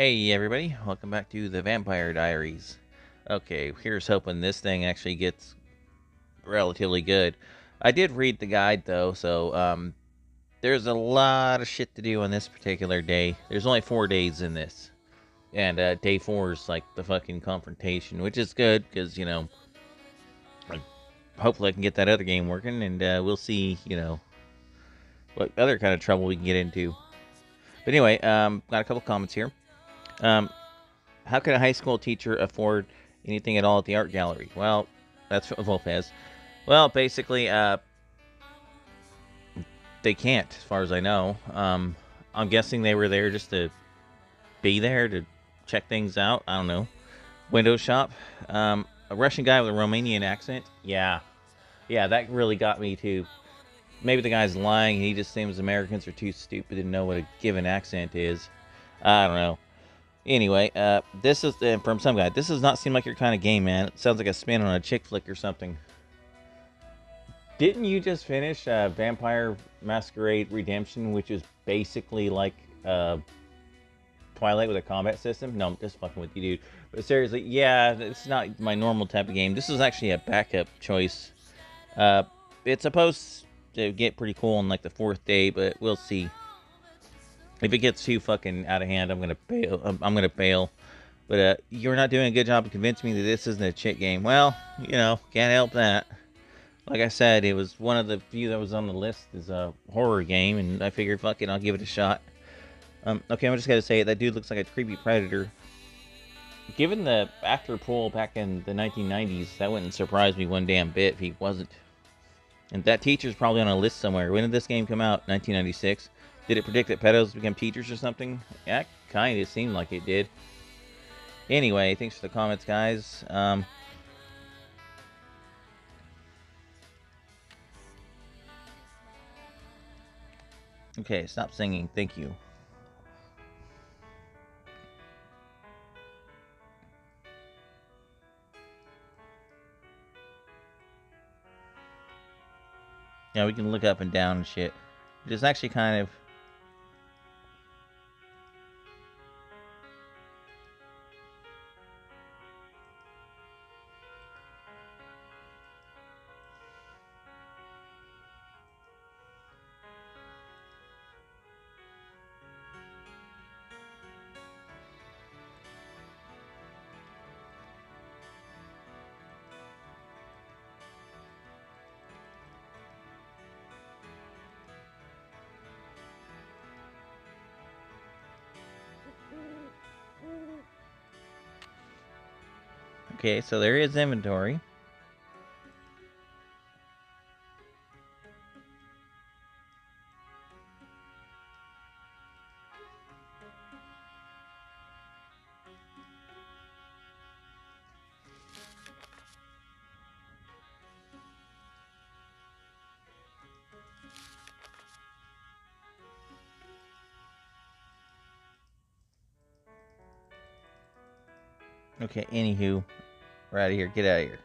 Hey everybody, welcome back to the Vampire Diaries. Okay, here's hoping this thing actually gets relatively good. I did read the guide though, so there's a lot of shit to do on this particular day. There's only 4 days in this, and day 4 is like the fucking confrontation, which is good because hopefully I can get that other game working, and we'll see what other kind of trouble we can get into. But anyway, got a couple comments here. Um, How can a high school teacher afford anything at all at the art gallery? Well, that's Lopez. Well, basically, they can't, as far as I know. I'm guessing they were there just to be there to check things out. I don't know. Window shop. A Russian guy with a Romanian accent. Yeah, that really got me too. Maybe the guy's lying. He just thinks Americans are too stupid to know what a given accent is. I don't know. Anyway, this is from some guy. This does not seem like your kind of game, man. It sounds like a spin on a chick flick or something. Didn't you just finish Vampire Masquerade Redemption, which is basically like Twilight with a combat system? No, I'm just fucking with you, dude. But seriously, yeah, it's not my normal type of game. This is actually a backup choice. Uh, it's supposed to get pretty cool on like the 4th day, but we'll see. If it gets too fucking out of hand, I'm gonna bail. I'm gonna bail. But you're not doing a good job of convincing me that this isn't a chick game. Well, can't help that. Like I said, it was one of the few that was on the list as a horror game, and I figured, fuck it, I'll give it a shot. Okay, I'm just gonna say it. That dude looks like a creepy predator. Given the actor pool back in the 1990s, that wouldn't surprise me one damn bit if he wasn't. And that teacher's probably on a list somewhere. When did this game come out? 1996. Did it predict that pedos become teachers or something? Yeah, kind of seemed like it did. Anyway, thanks for the comments, guys. Okay, stop singing. Thank you. Yeah, we can look up and down and shit. It's actually kind of... Okay, so there is inventory. Okay, anywho. We're out of here. Get out of here.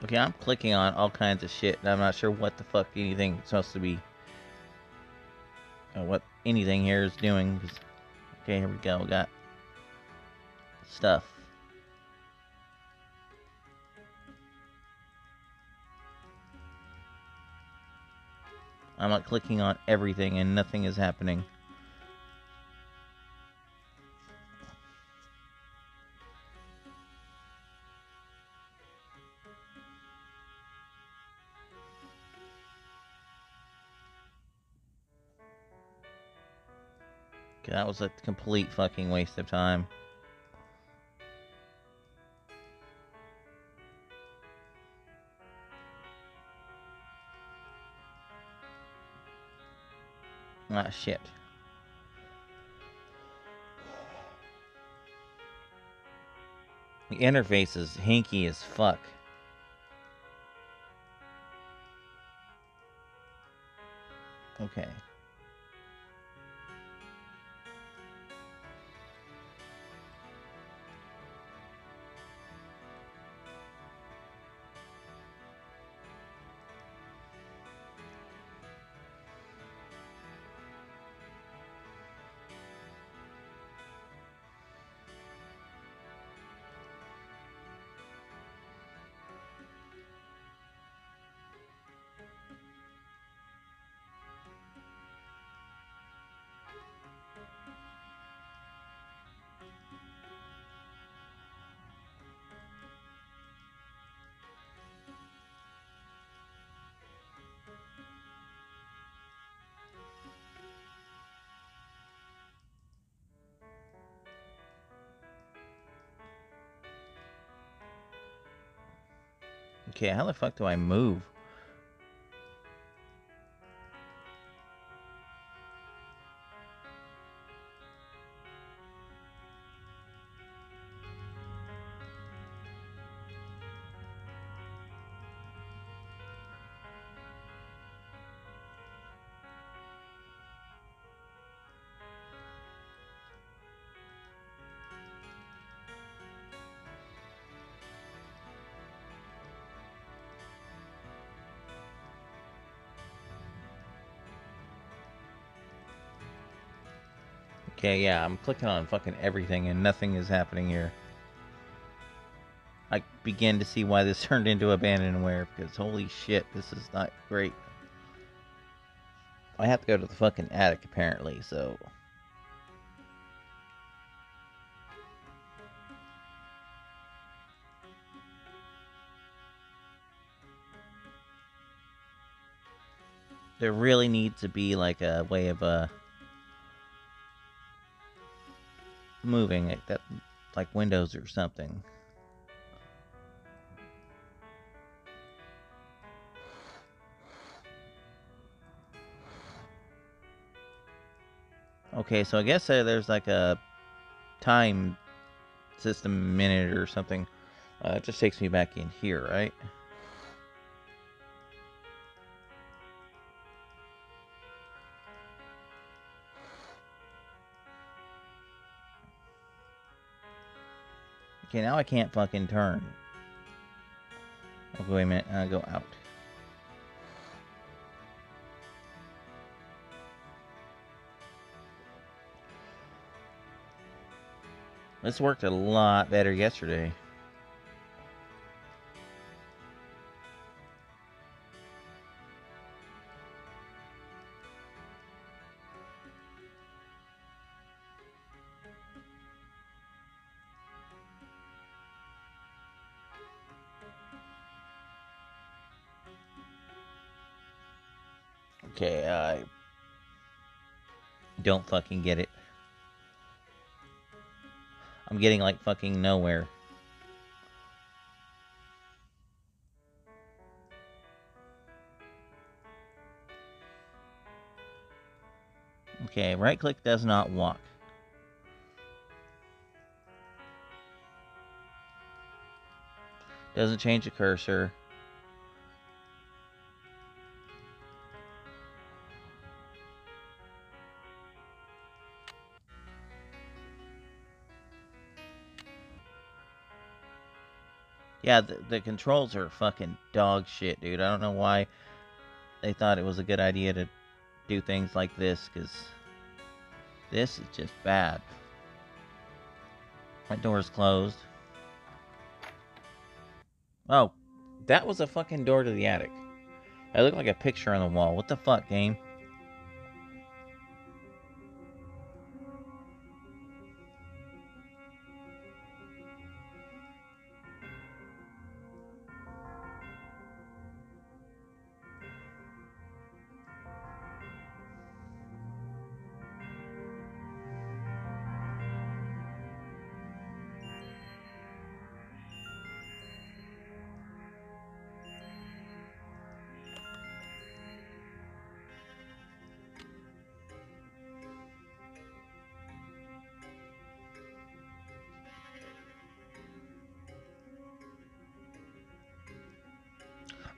Okay, I'm clicking on all kinds of shit, and I'm not sure what the fuck anything is supposed to be... what anything here is doing. Okay, here we go. We got... stuff. I'm not clicking on everything, and nothing is happening. Okay, that was a complete fucking waste of time. Ah, shit. The interface is hinky as fuck. Okay. Okay, how the fuck do I move? Okay, yeah, I'm clicking on fucking everything and nothing is happening here. I begin to see why this turned into abandonware, because holy shit, this is not great. I have to go to the fucking attic, apparently, so... There really needs to be, like, a way of, moving it, that, like windows or something. Okay, so I guess there's like a time system minute or something. It just takes me back in here, right? Okay, now I can't fucking turn. Oh, wait a minute, go out. This worked a lot better yesterday. Okay, I don't fucking get it. I'm getting like fucking nowhere. Okay, right click does not walk. Doesn't change the cursor. Yeah, the controls are fucking dog shit, dude. I don't know why they thought it was a good idea to do things like this, because this is just bad. My door's closed. Oh, that was a fucking door to the attic. That looked like a picture on the wall. What the fuck, game?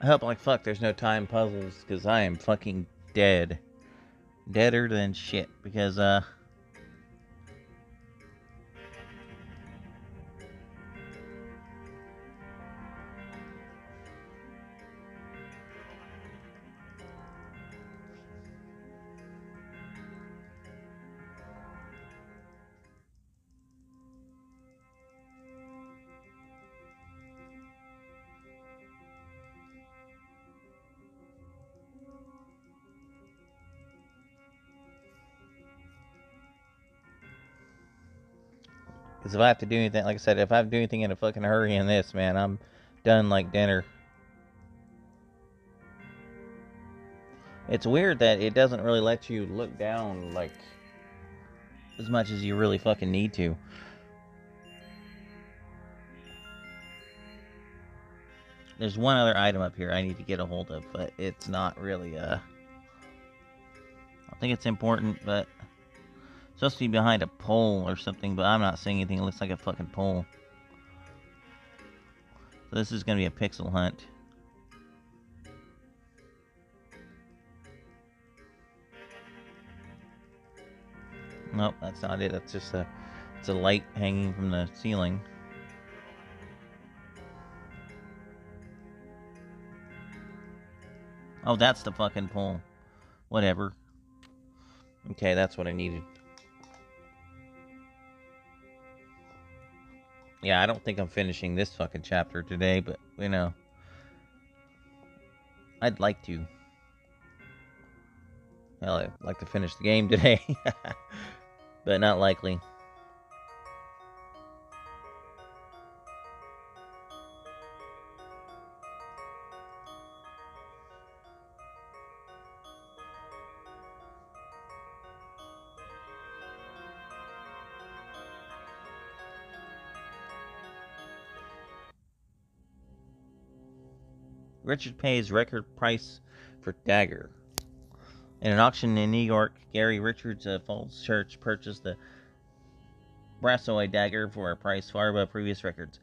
I hope like fuck there's no time puzzles, because I am fucking dead. Deader than shit, because if I have to do anything, like I said, if I have to do anything in a fucking hurry in this, man, I'm done like dinner. It's weird that it doesn't really let you look down, like, as much as you really fucking need to. There's one other item up here I need to get a hold of, but it's not really, I think it's important, but it's supposed to be behind a pole or something, but I'm not seeing anything. It looks like a fucking pole. So this is gonna be a pixel hunt. Nope, that's not it. That's just it's a light hanging from the ceiling. Oh, that's the fucking pole. Whatever. Okay, that's what I needed. Yeah, I don't think I'm finishing this fucking chapter today, but, you know, I'd like to. Hell, I'd like to finish the game today. But not likely. Richard pays record price for dagger. In an auction in New York, Gary Richards of Falls Church purchased the Brassoy dagger for a price far above previous records.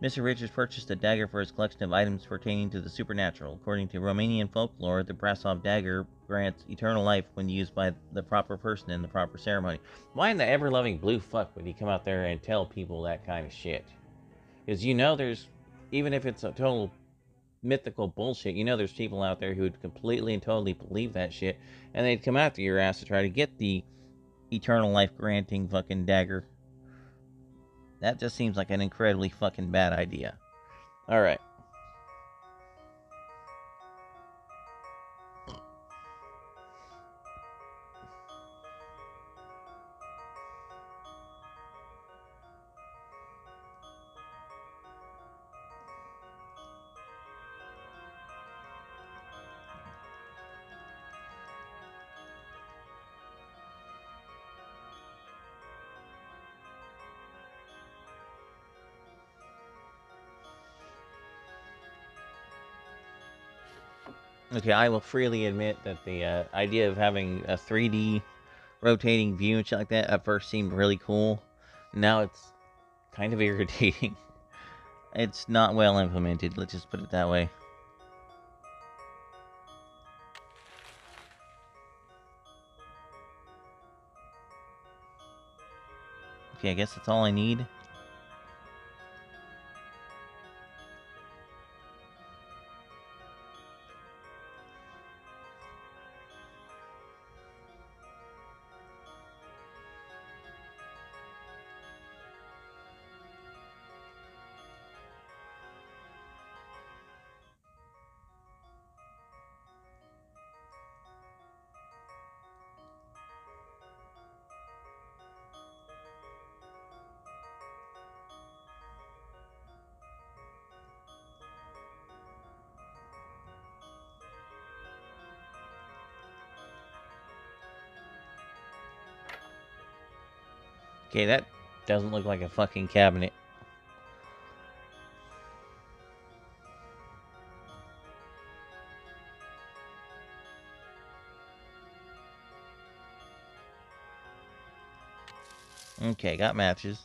Mr. Richards purchased a dagger for his collection of items pertaining to the supernatural. According to Romanian folklore, the Brasov dagger grants eternal life when used by the proper person in the proper ceremony. Why in the ever-loving blue fuck would he come out there and tell people that kind of shit? Because you know there's, even if it's a total mythical bullshit, you know there's people out there who would completely and totally believe that shit, and they'd come after your ass to try to get the eternal life granting fucking dagger. That just seems like an incredibly fucking bad idea. Alright. Okay, I will freely admit that the idea of having a 3D rotating view and shit like that at first seemed really cool. Now it's kind of irritating. It's not well implemented, let's just put it that way. Okay, I guess that's all I need. Okay, that doesn't look like a fucking cabinet. Okay, got matches.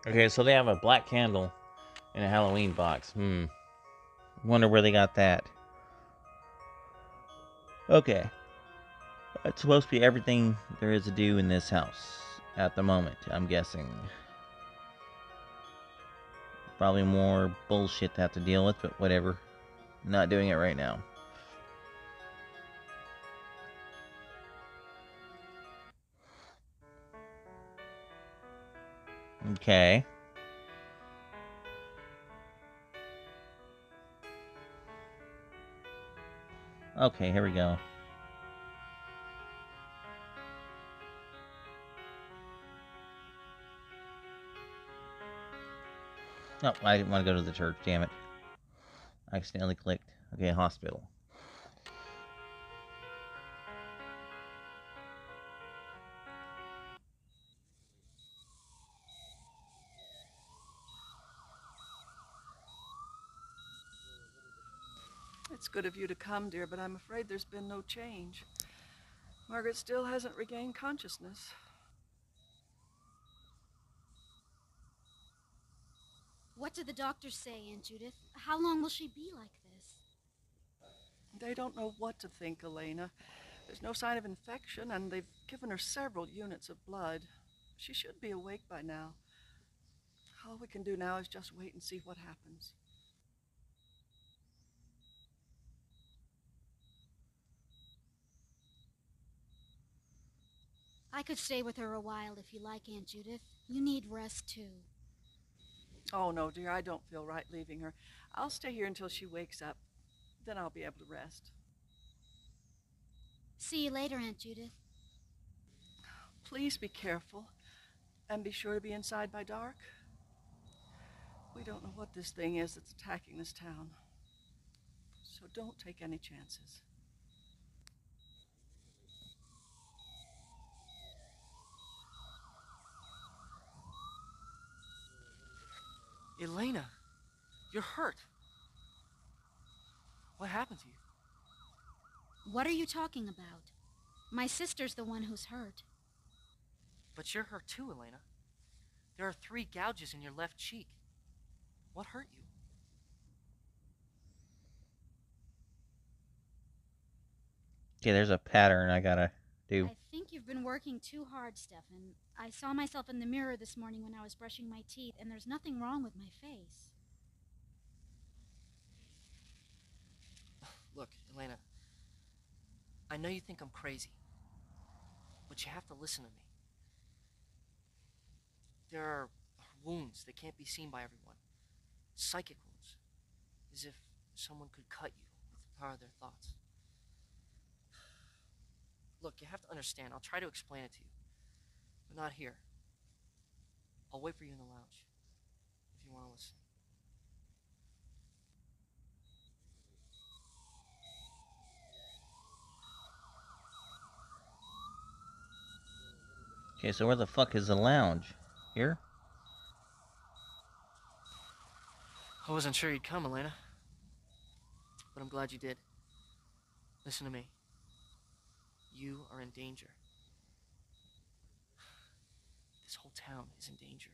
Okay, so they have a black candle in a Halloween box. Wonder where they got that. Okay. It's supposed to be everything there is to do in this house at the moment, I'm guessing. Probably more bullshit to have to deal with, but whatever. Not doing it right now. Okay. Okay, here we go. No, I didn't want to go to the church, damn it. I accidentally clicked. Okay, hospital. It's good of you to come, dear, but I'm afraid there's been no change. Margaret still hasn't regained consciousness. What did the doctors say, Aunt Judith? How long will she be like this? They don't know what to think, Elena. There's no sign of infection, and they've given her several units of blood. She should be awake by now. All we can do now is just wait and see what happens. I could stay with her a while if you like, Aunt Judith. You need rest, too. Oh, no, dear, I don't feel right leaving her. I'll stay here until she wakes up. Then I'll be able to rest. See you later, Aunt Judith. Please be careful, and be sure to be inside by dark. We don't know what this thing is that's attacking this town, so don't take any chances. Elena, you're hurt. What happened to you? What are you talking about? My sister's the one who's hurt. But you're hurt too, Elena. There are 3 gouges in your left cheek. What hurt you? Okay, there's a pattern I gotta do. I think you've been working too hard, Stefan. I saw myself in the mirror this morning when I was brushing my teeth, and there's nothing wrong with my face. Look, Elena, I know you think I'm crazy, but you have to listen to me. There are wounds that can't be seen by everyone. Psychic wounds. As if someone could cut you with the power of their thoughts. Look, you have to understand. I'll try to explain it to you. But not here. I'll wait for you in the lounge. If you want to listen. Okay, so where the fuck is the lounge? Here? I wasn't sure you'd come, Elena. But I'm glad you did. Listen to me. You are in danger. This whole town is in danger.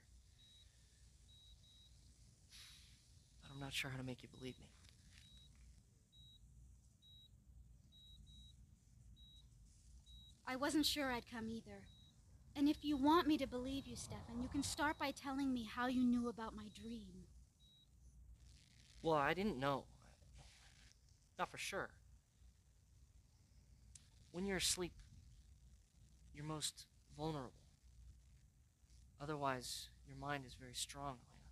But I'm not sure how to make you believe me. I wasn't sure I'd come either. And if you want me to believe you, Stefan, you can start by telling me how you knew about my dream. Well, I didn't know. Not for sure. When you're asleep, you're most vulnerable. Otherwise, your mind is very strong, Elena.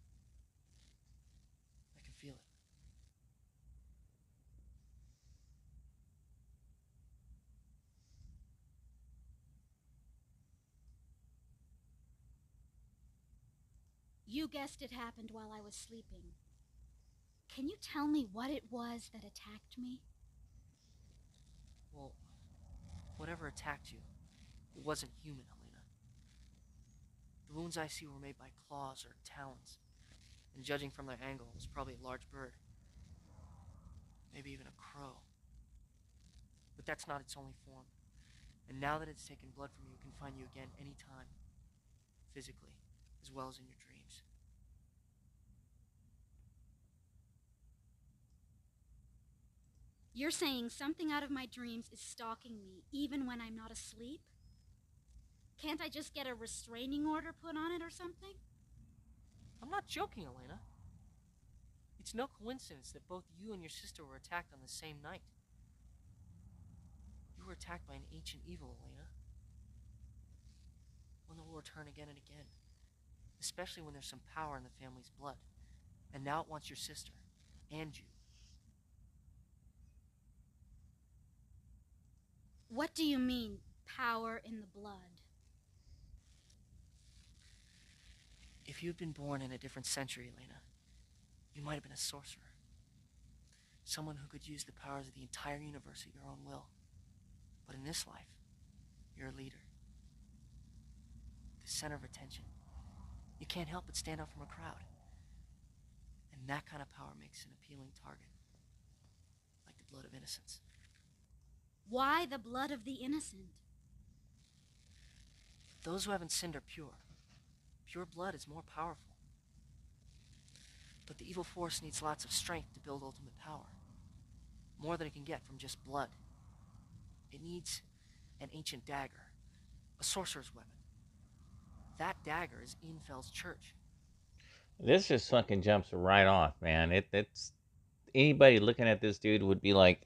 I can feel it. You guessed it happened while I was sleeping. Can you tell me what it was that attacked me? Well, whatever attacked you, it wasn't human, Helena. The wounds I see were made by claws or talons, and judging from their angle, it was probably a large bird. Maybe even a crow. But that's not its only form. And now that it's taken blood from you, it can find you again anytime. Physically, as well as in your dreams. You're saying something out of my dreams is stalking me, even when I'm not asleep? Can't I just get a restraining order put on it or something? I'm not joking, Elena. It's no coincidence that both you and your sister were attacked on the same night. You were attacked by an ancient evil, Elena. One that will return again and again, especially when there's some power in the family's blood. And now it wants your sister, and you. What do you mean, power in the blood? If you'd been born in a different century, Elena, you might have been a sorcerer. Someone who could use the powers of the entire universe at your own will. But in this life, you're a leader. The center of attention. You can't help but stand out from a crowd. And that kind of power makes an appealing target. Like the blood of innocence. Why the blood of the innocent? Those who haven't sinned are pure. Pure blood is more powerful. But the evil force needs lots of strength to build ultimate power. More than it can get from just blood. It needs an ancient dagger. A sorcerer's weapon. That dagger is in Fel's church. This just fucking jumps right off, man. It's anybody looking at this dude would be like,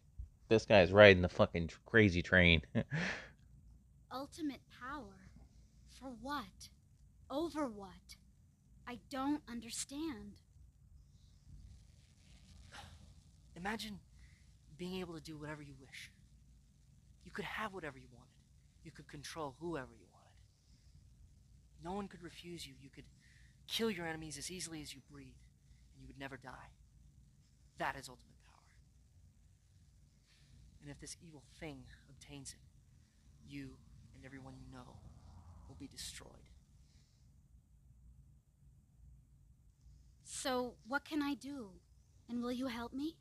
this guy's riding the fucking crazy train. Ultimate power? For what? Over what? I don't understand. Imagine being able to do whatever you wish. You could have whatever you wanted. You could control whoever you wanted. No one could refuse you. You could kill your enemies as easily as you breathe, and you would never die. That is ultimate power. And if this evil thing obtains it, you and everyone you know will be destroyed. So, what can I do? And will you help me?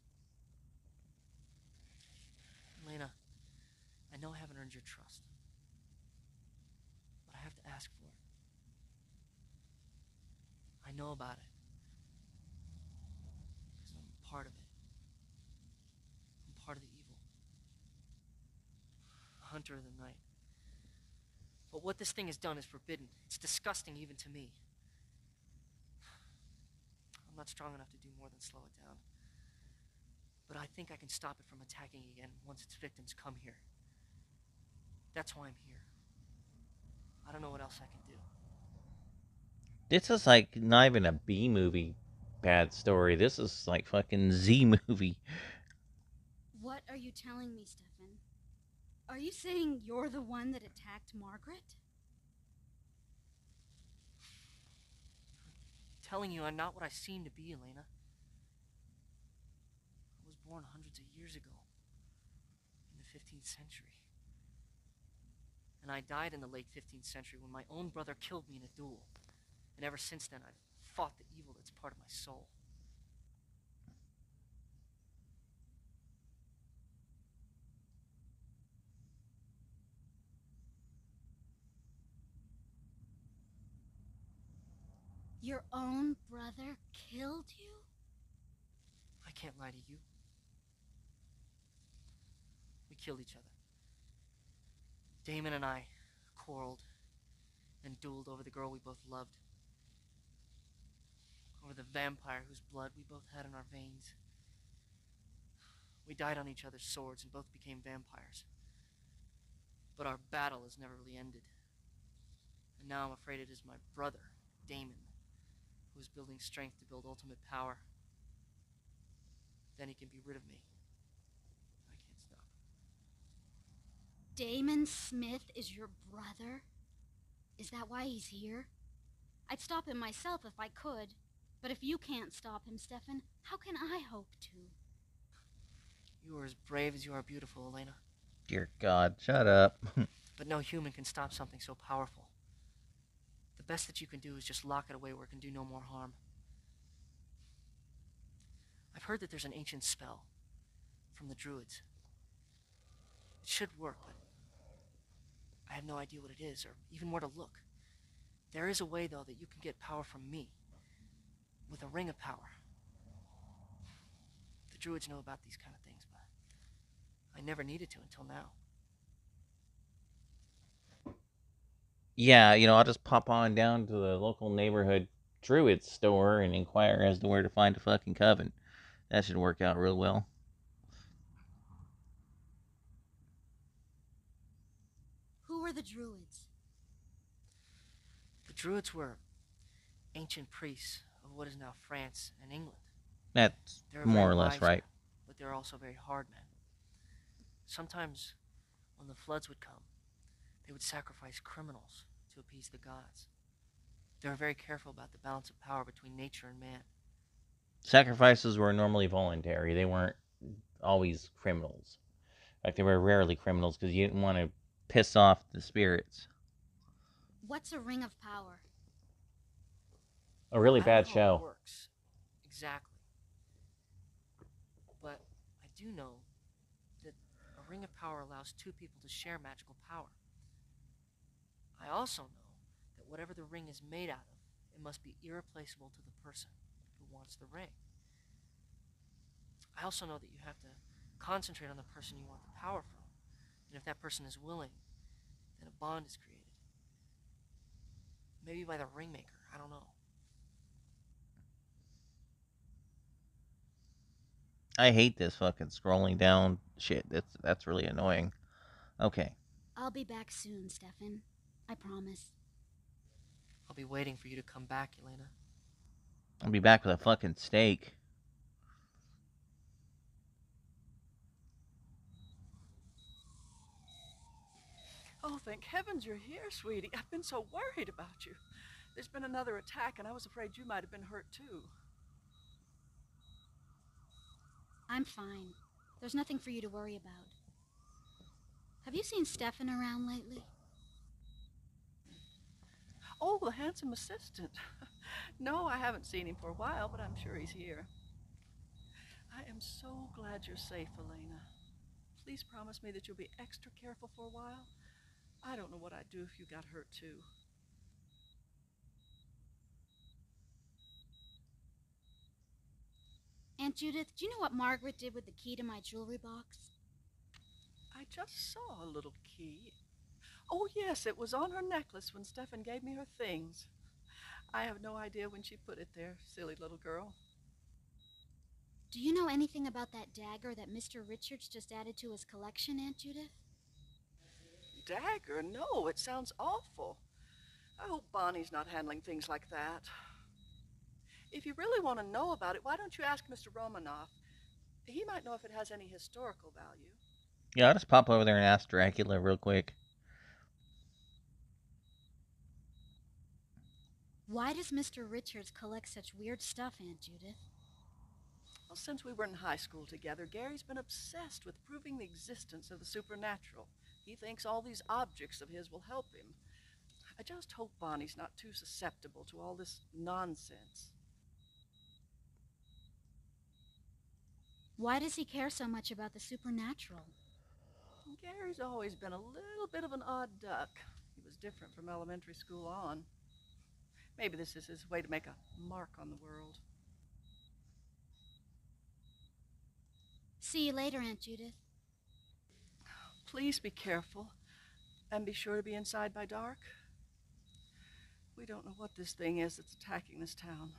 Elena, I know I haven't earned your trust, but I have to ask for it. I know about it, because I'm part of it. I'm part of the evil. A hunter of the night. But what this thing has done is forbidden. It's disgusting even to me. I'm not strong enough to do more than slow it down. But I think I can stop it from attacking again once its victims come here. That's why I'm here. I don't know what else I can do. This is like not even a B movie bad story. This is like fucking Z movie. What are you telling me, Stefan? Are you saying you're the one that attacked Margaret? I'm telling you, I'm not what I seem to be, Elena. I was born hundreds of years ago, in the 15th century. And I died in the late 15th century when my own brother killed me in a duel. And ever since then, I've fought the evil that's part of my soul. Your own brother killed you? I can't lie to you. We killed each other. Damon and I quarreled and dueled over the girl we both loved. Over the vampire whose blood we both had in our veins. We died on each other's swords and both became vampires. But our battle has never really ended. And now I'm afraid it is my brother, Damon, who is building strength to build ultimate power. Then he can be rid of me. I can't stop. Damon Smith is your brother? Is that why he's here? I'd stop him myself if I could. But if you can't stop him, Stefan, how can I hope to? You are as brave as you are beautiful, Elena. Dear God, shut up. But no human can stop something so powerful. The best that you can do is just lock it away where it can do no more harm. I've heard that there's an ancient spell from the Druids. It should work, but I have no idea what it is or even where to look. There is a way, though, that you can get power from me. With a ring of power. The Druids know about these kind of things, but I never needed to until now. Yeah, I'll just pop on down to the local neighborhood druid store and inquire as to where to find a fucking coven. That should work out real well. Who were the druids? The Druids were ancient priests of what is now France and England. That's They were very more or less wise men, right. but they were also very hard men. Sometimes, when the floods would come, they would sacrifice criminals to appease the gods. They were very careful about the balance of power between nature and man. Sacrifices were normally voluntary. They weren't always criminals. Like, they were rarely criminals because you didn't want to piss off the spirits. What's a ring of power? A really I don't bad know how it show. works exactly, but I do know that a ring of power allows two people to share magical power. I also know that whatever the ring is made out of, it must be irreplaceable to the person who wants the ring. I also know that you have to concentrate on the person you want the power from, and if that person is willing, then a bond is created. Maybe by the ringmaker, I don't know. I hate this fucking scrolling down shit. That's really annoying. Okay. I'll be back soon, Stefan. I promise. I'll be waiting for you to come back, Elena. I'll be back with a fucking steak. Oh, thank heavens you're here, sweetie. I've been so worried about you. There's been another attack, and I was afraid you might have been hurt, too. I'm fine. There's nothing for you to worry about. Have you seen Stefan around lately? Oh, the handsome assistant. No, I haven't seen him for a while, but I'm sure he's here. I am so glad you're safe, Elena. Please promise me that you'll be extra careful for a while. I don't know what I'd do if you got hurt, too. Aunt Judith, do you know what Margaret did with the key to my jewelry box? I just saw a little key. Oh, yes, it was on her necklace when Stefan gave me her things. I have no idea when she put it there, silly little girl. Do you know anything about that dagger that Mr. Richards just added to his collection, Aunt Judith? Dagger? No, it sounds awful. I hope Bonnie's not handling things like that. If you really want to know about it, why don't you ask Mr. Romanoff? He might know if it has any historical value. Yeah, I'll just pop over there and ask Dracula real quick. Why does Mr. Richards collect such weird stuff, Aunt Judith? Well, since we were in high school together, Gary's been obsessed with proving the existence of the supernatural. He thinks all these objects of his will help him. I just hope Bonnie's not too susceptible to all this nonsense. Why does he care so much about the supernatural? Gary's always been a little bit of an odd duck. He was different from elementary school on. Maybe this is his way to make a mark on the world. See you later, Aunt Judith. Please be careful, and be sure to be inside by dark. We don't know what this thing is that's attacking this town,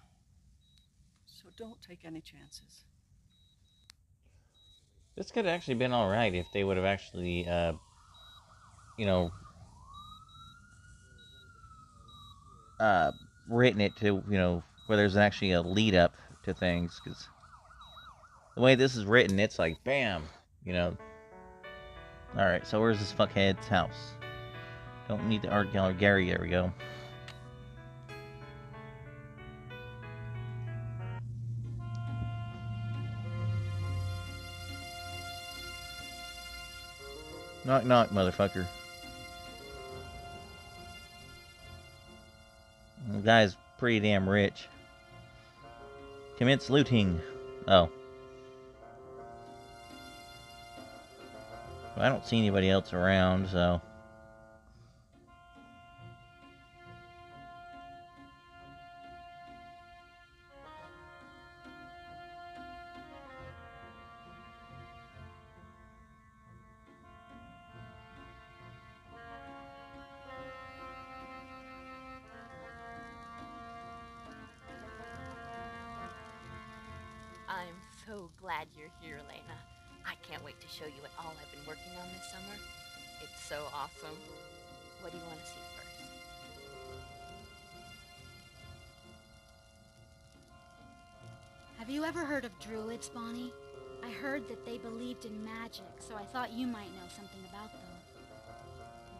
so don't take any chances. This could have actually been alright if they would have actually, you know, written it to, where there's actually a lead up to things. Because the way this is written, it's like, bam, you know. Alright, so where's this fuckhead's house? Don't need the art gallery. Gary, there we go. Knock, knock, motherfucker. The guy's pretty damn rich. Commence looting. Oh. I don't see anybody else around, so. so glad you're here, Elena. I can't wait to show you what all I've been working on this summer. It's so awesome. What do you want to see first? Have you ever heard of druids, Bonnie? I heard that they believed in magic, so I thought you might know something about them.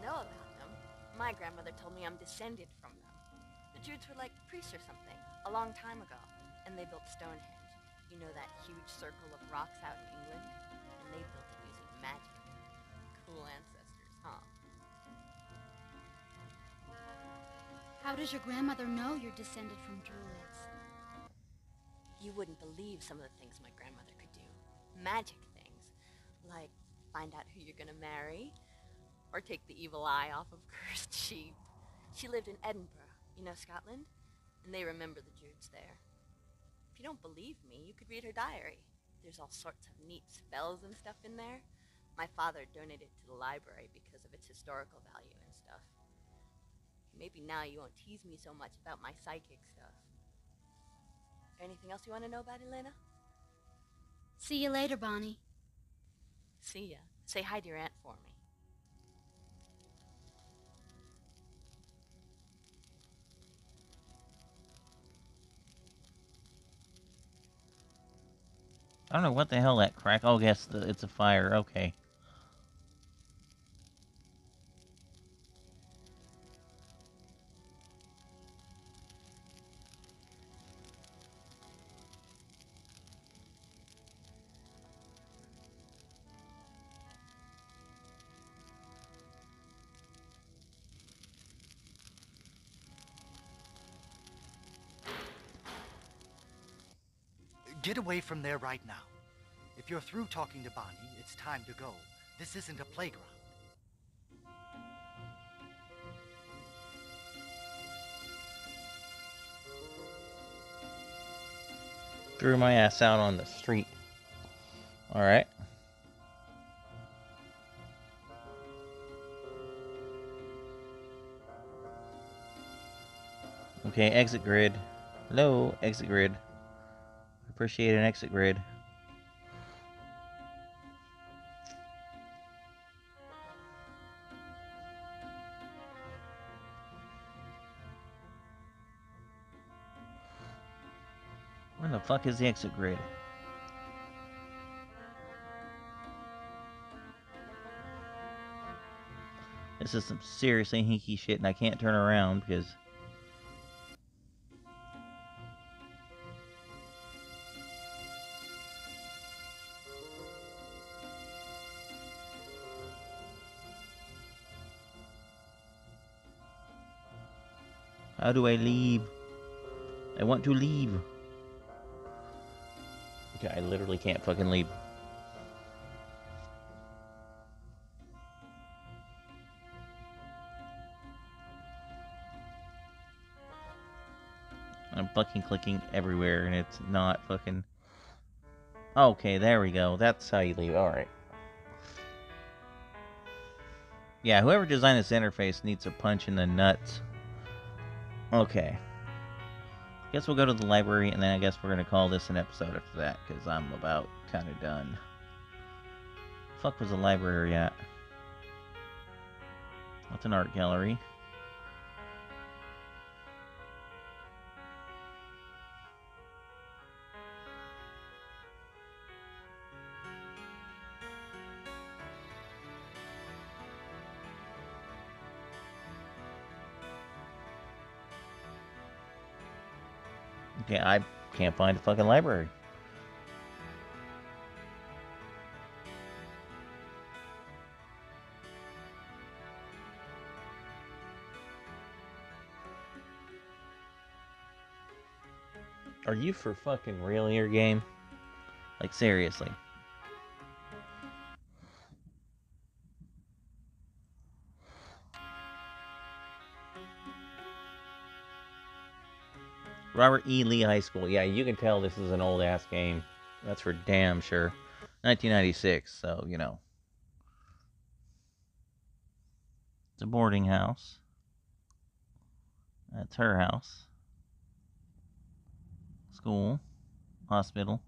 Know about them? My grandmother told me I'm descended from them. The Druids were like priests or something, a long time ago, and they built Stonehenge. You know that huge circle of rocks out in England? And they built it using magic. Cool ancestors, huh? How does your grandmother know you're descended from druids? You wouldn't believe some of the things my grandmother could do. Magic things. Like find out who you're gonna marry, or take the evil eye off of cursed sheep. She lived in Edinburgh, you know Scotland? And they remember the Druids there. If you don't believe me, you could read her diary. There's all sorts of neat spells and stuff in there. My father donated it to the library because of its historical value and stuff. Maybe now you won't tease me so much about my psychic stuff. Anything else you want to know about Elena? See you later, Bonnie. See ya. Say hi to your aunt for me. I don't know what the hell that crack. Oh, yes, it's a fire. Okay. Get away from there right now. If you're through talking to Bonnie, it's time to go. This isn't a playground. Threw my ass out on the street. Alright. Okay, exit grid. Hello, exit grid. Appreciate an exit grid. Where the fuck is the exit grid? This is some seriously hinky shit, and I can't turn around because... How do I leave? I want to leave. Okay, I literally can't fucking leave. I'm fucking clicking everywhere and it's not fucking... Okay, there we go. That's how you leave. Alright. Yeah, whoever designed this interface needs a punch in the nuts. Okay. Guess we'll go to the library, and then I guess we're gonna call this an episode after that, because I'm about kind of done. Fuck was the library at? What's an art gallery? Okay, I can't find a fucking library. Are you for fucking real here, game? Like, seriously. Robert E. Lee High School. Yeah, you can tell this is an old-ass game. That's for damn sure. 1996, so, you know. It's a boarding house. That's her house. School. Hospital.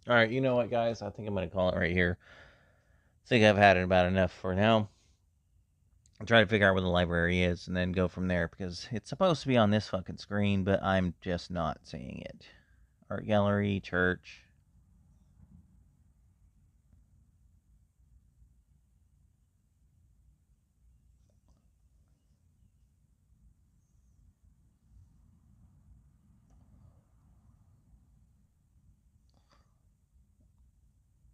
All right, you know what, guys? I think I'm going to call it right here. I think I've had it about enough for now. I'll try to figure out where the library is and then go from there because it's supposed to be on this fucking screen, but I'm just not seeing it. Art gallery, church.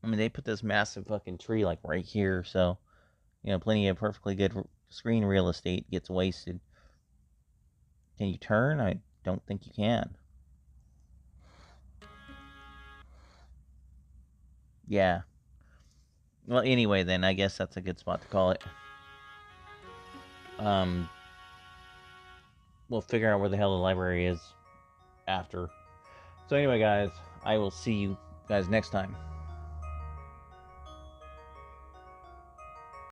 I mean, they put this massive fucking tree like right here, so plenty of perfectly good screen real estate gets wasted. Can you turn? I don't think you can. Yeah. Well, anyway, then I guess that's a good spot to call it. Um, we'll figure out where the hell the library is after. So anyway, guys, I will see you guys next time.